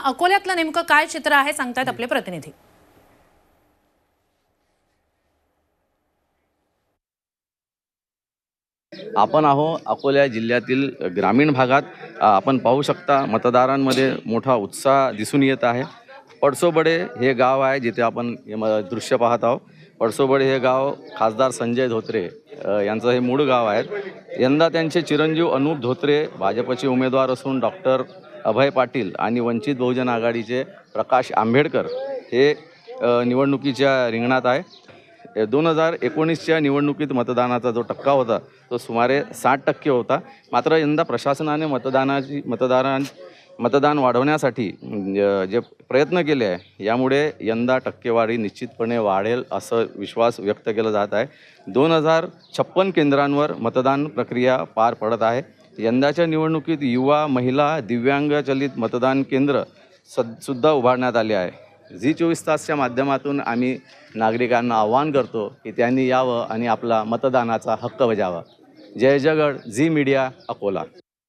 अकोल्यातलं नेमकं काय चित्र आहे सांगतायत आपले प्रतिनिधी। आपण अकोला जिल्ह्यातील ग्रामीण भागात आपण पाहू शकता मतदारांमध्ये मोठा उत्साह दिसून येत आहे। पडसोबडे हे गाव आहे जिथे आपण दृश्य पाहत आहोत। पडसोबडे हे गाव खासदार संजय धोत्रे यांचं हे मूळ गाव आहे। यंदा त्यांचे चिरंजीव अनूप धोत्रे भाजपचे उमेदवार असून डॉक्टर अभय पाटील आणि वंचित बहुजन आघाडीचे प्रकाश आंबेडकर हे निवडणुकीच्या रिंगणात आहे। 2019च्या निवडणुकीत मतदानाचा जो टक्का होता तो सुमारे 60% होता। मात्र यंदा प्रशासनाने मतदान वाढवण्यासाठी जे प्रयत्न केले आहे यामुळे यंदा टक्केवारी निश्चितपणे वाढेल असं विश्वास व्यक्त केला जात आहे। 2056 केंद्रांवर मतदान प्रक्रिया पार पडत आहे। यंदाच्या निवडणुकीत युवा, महिला, दिव्यांग चलित मतदान केंद्र सुद्धा उभारण्यात आले आहे। झी24 तासच्या माध्यमातून आम्ही नागरिकांना आवाहन करतो की त्यांनी यावं आणि आपला मतदानाचा हक्क बजावा। जय जगड, झी मीडिया, अकोला।